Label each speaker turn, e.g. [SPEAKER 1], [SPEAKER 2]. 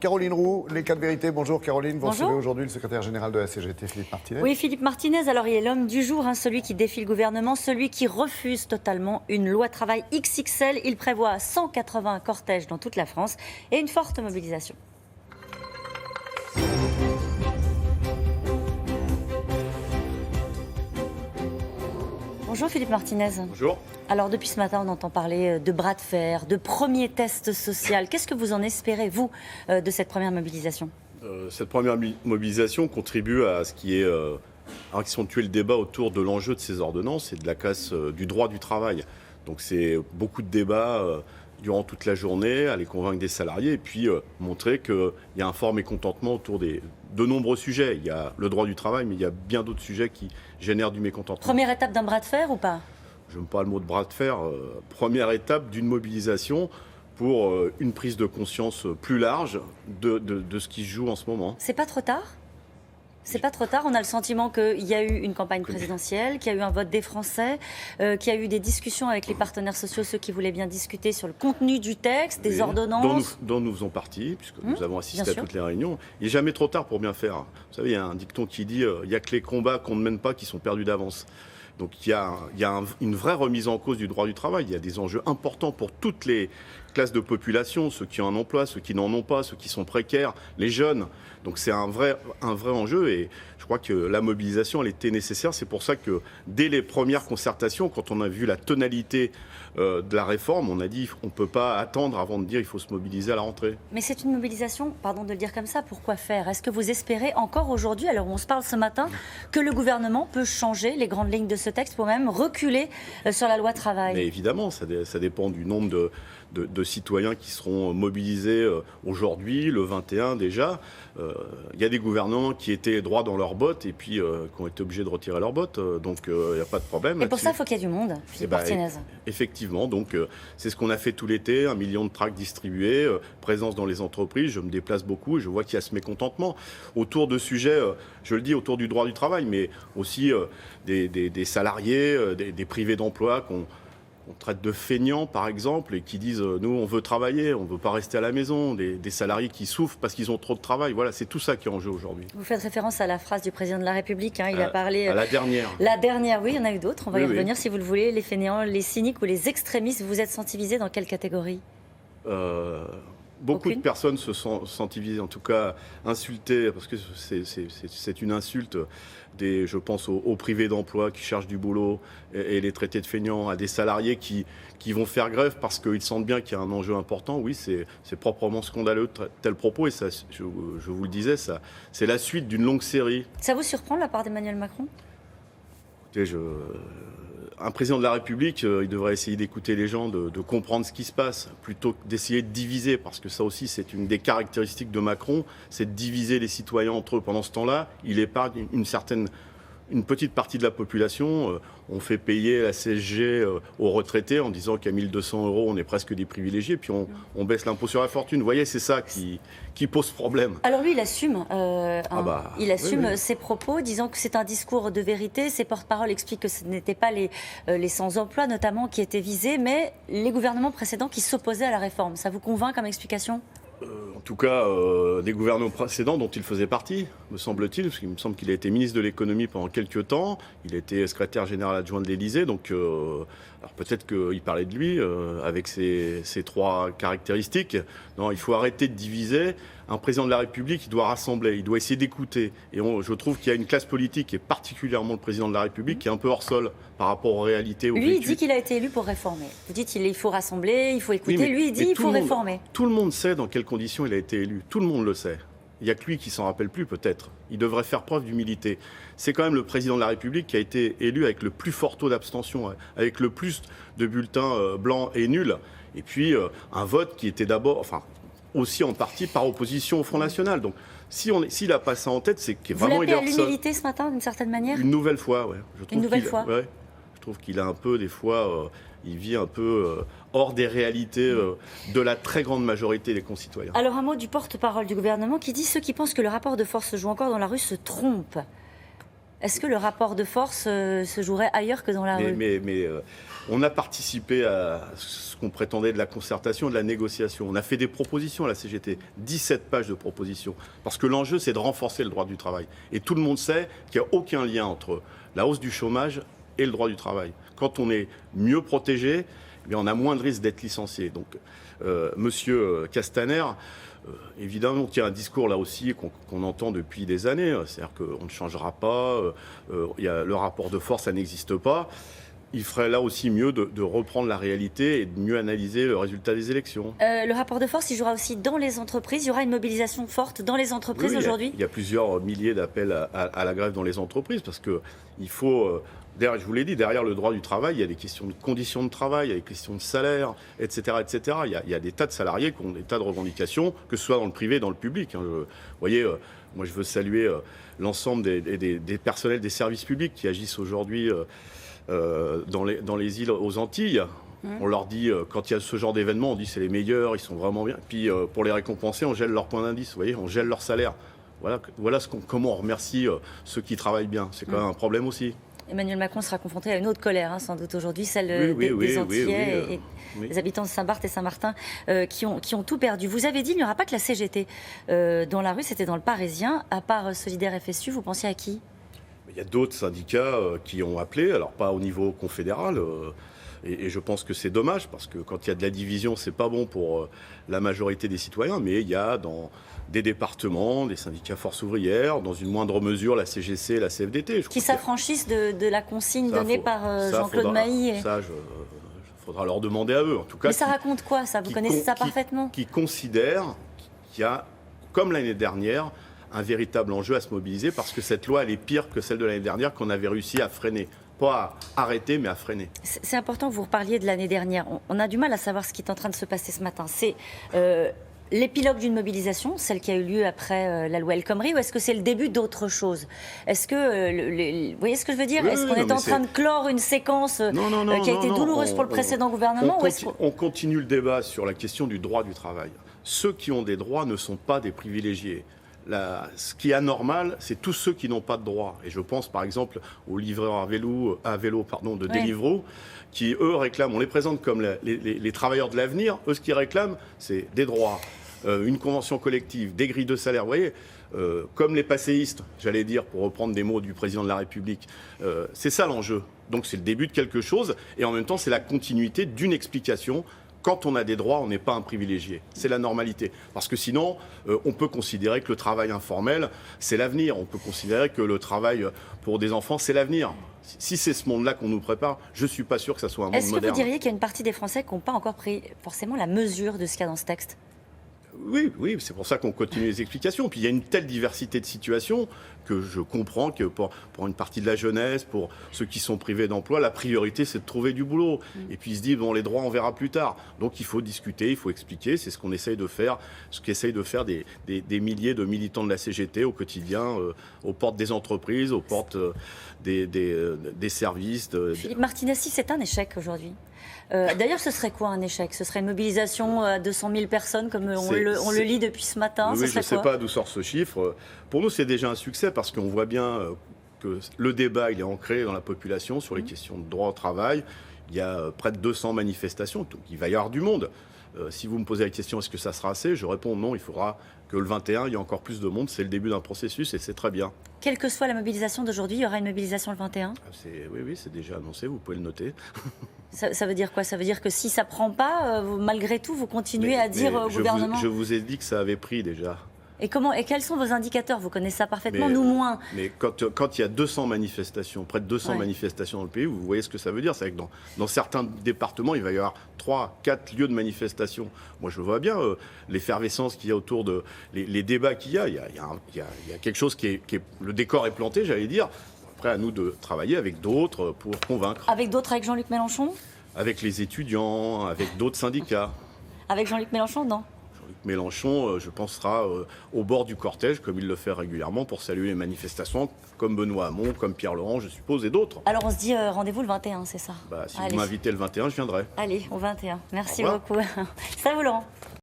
[SPEAKER 1] Caroline Roux, les 4 vérités. Bonjour Caroline, vous
[SPEAKER 2] Bonjour.
[SPEAKER 1] recevez aujourd'hui le secrétaire général de la CGT, Philippe Martinez.
[SPEAKER 2] Oui, Philippe Martinez, alors il est l'homme du jour, celui qui défie le gouvernement, celui qui refuse totalement une loi travail XXL. Il prévoit 180 cortèges dans toute la France et une forte mobilisation. Bonjour Philippe Martinez.
[SPEAKER 3] Bonjour.
[SPEAKER 2] Alors depuis ce matin, on entend parler de bras de fer, de premier test social. Qu'est-ce que vous en espérez, vous, de cette première mobilisation ?
[SPEAKER 3] Cette première mobilisation contribue à ce qui est accentuer le débat autour de l'enjeu de ces ordonnances et de la casse du droit du travail. Donc c'est beaucoup de débats durant toute la journée, aller convaincre des salariés et puis montrer qu'il y a un fort mécontentement autour de nombreux sujets. Il y a le droit du travail, mais il y a bien d'autres sujets qui génèrent du mécontentement.
[SPEAKER 2] Première étape d'un bras de fer ou pas ?
[SPEAKER 3] Je n'aime pas le mot de bras de fer. Première étape d'une mobilisation pour une prise de conscience plus large de ce qui se joue en ce moment.
[SPEAKER 2] C'est pas trop tard ? C'est pas trop tard, on a le sentiment qu'il y a eu une campagne présidentielle, qu'il y a eu un vote des Français, qu'il y a eu des discussions avec les partenaires sociaux, ceux qui voulaient bien discuter sur le contenu du texte, des ordonnances.
[SPEAKER 3] Dont nous faisons partie, puisque nous avons assisté à
[SPEAKER 2] sûr.
[SPEAKER 3] toutes les réunions. Il n'est jamais trop tard pour bien faire. Vous savez, il y a un dicton qui dit il n'y a que les combats qu'on ne mène pas qui sont perdus d'avance. Donc il y a une vraie remise en cause du droit du travail. Il y a des enjeux importants pour toutes les classes de population, ceux qui ont un emploi, ceux qui n'en ont pas, ceux qui sont précaires, les jeunes. Donc c'est un vrai enjeu et je crois que la mobilisation, elle était nécessaire. C'est pour ça que dès les premières concertations, quand on a vu la tonalité de la réforme, on a dit on ne peut pas attendre avant de dire il faut se mobiliser à la rentrée.
[SPEAKER 2] Mais c'est une mobilisation, pardon de le dire comme ça, pourquoi faire ? Est-ce que vous espérez encore aujourd'hui, alors on se parle ce matin, que le gouvernement peut changer les grandes lignes de ce texte pour même reculer sur la loi travail ?
[SPEAKER 3] Mais évidemment, ça dépend du nombre de citoyens qui seront mobilisés aujourd'hui, le 21 déjà. Il y a des gouvernements qui étaient droits dans leurs bottes et puis qui ont été obligés de retirer leurs bottes, donc il n'y a pas de problème.
[SPEAKER 2] Et pour ça, il faut qu'il y ait du monde, Philippe Martinez.
[SPEAKER 3] Effectivement, donc c'est ce qu'on a fait tout l'été, 1 million de tracts distribués, présence dans les entreprises, je me déplace beaucoup et je vois qu'il y a ce mécontentement autour de sujets, je le dis, autour du droit du travail, mais aussi des salariés, des privés d'emploi qu'on traite de feignants, par exemple, et qui disent nous, on veut travailler, on ne veut pas rester à la maison, des salariés qui souffrent parce qu'ils ont trop de travail. Voilà, c'est tout ça qui est en jeu aujourd'hui.
[SPEAKER 2] Vous faites référence à la phrase du président de la République, il a parlé...
[SPEAKER 3] À la dernière.
[SPEAKER 2] La dernière, oui, il y en a eu d'autres, on va y revenir si vous le voulez. Les fainéants, les cyniques ou les extrémistes, vous êtes sentis visés dans quelle catégorie ?
[SPEAKER 3] Beaucoup de personnes se sont senties, en tout cas, insultées, parce que c'est une insulte, je pense aux privés d'emploi qui cherchent du boulot et les traités de feignants, à des salariés qui vont faire grève parce qu'ils sentent bien qu'il y a un enjeu important. Oui, c'est proprement scandaleux, tel propos, et ça, je vous le disais, c'est la suite d'une longue série.
[SPEAKER 2] Ça vous surprend de la part d'Emmanuel Macron ?
[SPEAKER 3] Écoutez, un président de la République, il devrait essayer d'écouter les gens, de comprendre ce qui se passe, plutôt que d'essayer de diviser, parce que ça aussi, c'est une des caractéristiques de Macron, c'est de diviser les citoyens entre eux. Pendant ce temps-là, il épargne une petite partie de la population. On fait payer la CSG aux retraités en disant qu'à 1 200 €, on est presque des privilégiés, puis on baisse l'impôt sur la fortune. Vous voyez, c'est ça qui pose problème.
[SPEAKER 2] Alors lui, il assume,
[SPEAKER 3] oui.
[SPEAKER 2] Ses propos, disant que c'est un discours de vérité. Ses porte-paroles expliquent que ce n'étaient pas les sans-emploi, notamment, qui étaient visés, mais les gouvernements précédents qui s'opposaient à la réforme. Ça vous convainc comme explication ?
[SPEAKER 3] En tout cas, des gouvernements précédents dont il faisait partie, me semble-t-il, parce qu'il me semble qu'il a été ministre de l'économie pendant quelques temps, il a été secrétaire général adjoint de l'Élysée, donc alors peut-être qu'il parlait de lui avec ces 3 caractéristiques. Non, il faut arrêter de diviser. Un président de la République, il doit rassembler, il doit essayer d'écouter. Et je trouve qu'il y a une classe politique, et particulièrement le président de la République, qui est un peu hors sol par rapport aux réalités.
[SPEAKER 2] Lui, il dit qu'il a été élu pour réformer. Vous dites qu'il faut rassembler, il faut écouter.
[SPEAKER 3] Oui,
[SPEAKER 2] lui, il dit qu'il faut réformer.
[SPEAKER 3] Tout le monde sait dans quelles conditions il a été élu. Tout le monde le sait. Il n'y a que lui qui s'en rappelle plus, peut-être. Il devrait faire preuve d'humilité. C'est quand même le président de la République qui a été élu avec le plus fort taux d'abstention, avec le plus de bulletins blancs et nuls. Et puis, un vote qui était d'abord... aussi en partie par opposition au Front National. Donc, s'il n'a pas ça en tête, c'est qu'il est vraiment...
[SPEAKER 2] Vous l'appelez à l'humilité ce matin, d'une certaine manière ?
[SPEAKER 3] Une nouvelle fois, oui.
[SPEAKER 2] Une nouvelle fois ?
[SPEAKER 3] Ouais. Je trouve qu'il a un peu, des fois, il vit un peu hors des réalités de la très grande majorité des concitoyens.
[SPEAKER 2] Alors, un mot du porte-parole du gouvernement qui dit « Ceux qui pensent que le rapport de force se joue encore dans la rue se trompent ». Est-ce que le rapport de force se jouerait ailleurs que dans la rue ?
[SPEAKER 3] On a participé à ce qu'on prétendait de la concertation, de la négociation. On a fait des propositions à la CGT, 17 pages de propositions. Parce que l'enjeu, c'est de renforcer le droit du travail. Et tout le monde sait qu'il n'y a aucun lien entre la hausse du chômage et le droit du travail. Quand on est mieux protégé, eh bien, on a moins de risques d'être licencié. Donc, Monsieur Castaner, évidemment, il y a un discours là aussi qu'on entend depuis des années. C'est-à-dire qu'on ne changera pas, le rapport de force, ça n'existe pas. Il ferait là aussi mieux de reprendre la réalité et de mieux analyser le résultat des élections.
[SPEAKER 2] Le rapport de force, il jouera aussi dans les entreprises. Il y aura une mobilisation forte dans les entreprises aujourd'hui.
[SPEAKER 3] Il y a plusieurs milliers d'appels à la grève dans les entreprises parce qu'il faut... je vous l'ai dit, derrière le droit du travail, il y a des questions de conditions de travail, il y a des questions de salaire, etc. etc. Il y a des tas de salariés qui ont des tas de revendications, que ce soit dans le privé et dans le public. Vous voyez, moi je veux saluer l'ensemble des personnels des services publics qui agissent aujourd'hui dans les îles aux Antilles. On leur dit, quand il y a ce genre d'événement, on dit c'est les meilleurs, ils sont vraiment bien. Puis pour les récompenser, on gèle leur point d'indice, vous voyez, on gèle leur salaire. Voilà comment on remercie ceux qui travaillent bien. C'est quand même un problème aussi.
[SPEAKER 2] Emmanuel Macron sera confronté à une autre colère, sans doute aujourd'hui, celle des Antillais et des habitants de Saint-Barth et Saint-Martin qui ont tout perdu. Vous avez dit qu'il n'y aura pas que la CGT dans la rue, c'était dans le Parisien. À part Solidaire FSU, vous pensiez à qui ?
[SPEAKER 3] Il y a d'autres syndicats qui ont appelé, alors pas au niveau confédéral, et je pense que c'est dommage, parce que quand il y a de la division, c'est pas bon pour la majorité des citoyens, mais il y a dans des départements, des syndicats force ouvrière, dans une moindre mesure la CGC et la CFDT.
[SPEAKER 2] Qui s'affranchissent de la consigne donnée par Jean-Claude Mailly.
[SPEAKER 3] Ça, il faudra leur demander à eux, en tout cas.
[SPEAKER 2] Mais ça raconte quoi, ça ? Vous connaissez ça parfaitement ?
[SPEAKER 3] Qui considèrent qu'il y a, comme l'année dernière, un véritable enjeu à se mobiliser, parce que cette loi, elle est pire que celle de l'année dernière qu'on avait réussi à freiner. Pas à arrêter, mais à freiner. C'est
[SPEAKER 2] important que vous reparliez de l'année dernière. On a du mal à savoir ce qui est en train de se passer ce matin. C'est l'épilogue d'une mobilisation, celle qui a eu lieu après la loi El Khomri, ou est-ce que c'est le début d'autre chose ? Est-ce que, vous voyez ce que je veux dire ? Est-ce qu'on est en train de clore une séquence qui a été douloureuse pour le précédent gouvernement
[SPEAKER 3] on continue le débat sur la question du droit du travail. Ceux qui ont des droits ne sont pas des privilégiés. Ce qui est anormal, c'est tous ceux qui n'ont pas de droit. Et je pense par exemple aux livreurs à vélo de Deliveroo, qui eux réclament, on les présente comme les travailleurs de l'avenir, eux ce qu'ils réclament, c'est des droits, une convention collective, des grilles de salaire. Vous voyez, comme les passéistes, j'allais dire, pour reprendre des mots du président de la République, c'est ça l'enjeu. Donc c'est le début de quelque chose, et en même temps c'est la continuité d'une explication. Quand on a des droits, on n'est pas un privilégié. C'est la normalité. Parce que sinon, on peut considérer que le travail informel, c'est l'avenir. On peut considérer que le travail pour des enfants, c'est l'avenir. Si c'est ce monde-là qu'on nous prépare, je ne suis pas sûr que ça soit un monde moderne.
[SPEAKER 2] Est-ce que vous diriez qu'il y a une partie des Français qui n'ont pas encore pris forcément la mesure de ce qu'il y a dans ce texte ?
[SPEAKER 3] Oui, c'est pour ça qu'on continue les explications. Puis il y a une telle diversité de situations que je comprends que pour une partie de la jeunesse, pour ceux qui sont privés d'emploi, la priorité c'est de trouver du boulot. Et puis ils se disent, bon, les droits on verra plus tard. Donc il faut discuter, il faut expliquer. C'est ce qu'on essaye de faire, ce qu'essayent de faire des milliers de militants de la CGT au quotidien, aux portes des entreprises, aux portes des services.
[SPEAKER 2] Philippe Martinez-si, c'est un échec aujourd'hui. D'ailleurs, ce serait quoi un échec ? Ce serait une mobilisation à 200 000 personnes, comme on le lit depuis ce matin.
[SPEAKER 3] Oui, je ne sais pas d'où sort ce chiffre. Pour nous, c'est déjà un succès parce qu'on voit bien que le débat il est ancré dans la population sur les questions de droit au travail. Il y a près de 200 manifestations, donc il va y avoir du monde. Si vous me posez la question, est-ce que ça sera assez ? Je réponds non, il faudra que le 21, il y ait encore plus de monde. C'est le début d'un processus et c'est très bien.
[SPEAKER 2] Quelle que soit la mobilisation d'aujourd'hui, il y aura une mobilisation le 21 ?
[SPEAKER 3] Oui, c'est déjà annoncé, vous pouvez le noter.
[SPEAKER 2] Ça veut dire quoi ? Ça veut dire que si ça ne prend pas, malgré tout, vous continuez à dire au gouvernement...
[SPEAKER 3] Je vous ai dit que ça avait pris déjà.
[SPEAKER 2] Et quels sont vos indicateurs ? Vous connaissez ça parfaitement, nous moins.
[SPEAKER 3] Mais quand il y a 200 manifestations, près de 200 manifestations dans le pays, vous voyez ce que ça veut dire. C'est que dans certains départements, il va y avoir 3, 4 lieux de manifestation. Moi, je vois bien l'effervescence qu'il y a autour de... Les débats qu'il y a. Il y a quelque chose qui est... Le décor est planté, j'allais dire. Après, à nous de travailler avec d'autres pour convaincre.
[SPEAKER 2] Avec d'autres, avec Jean-Luc Mélenchon ?
[SPEAKER 3] Avec les étudiants, avec d'autres syndicats.
[SPEAKER 2] Avec Jean-Luc Mélenchon, non ?
[SPEAKER 3] Mélenchon, je pense, sera au bord du cortège, comme il le fait régulièrement, pour saluer les manifestants, comme Benoît Hamon, comme Pierre Laurent, je suppose, et d'autres.
[SPEAKER 2] Alors on se dit rendez-vous le 21, c'est ça ?
[SPEAKER 3] Si vous m'invitez le 21, je viendrai.
[SPEAKER 2] Allez, au 21. Merci beaucoup. Ça vous, Laurent.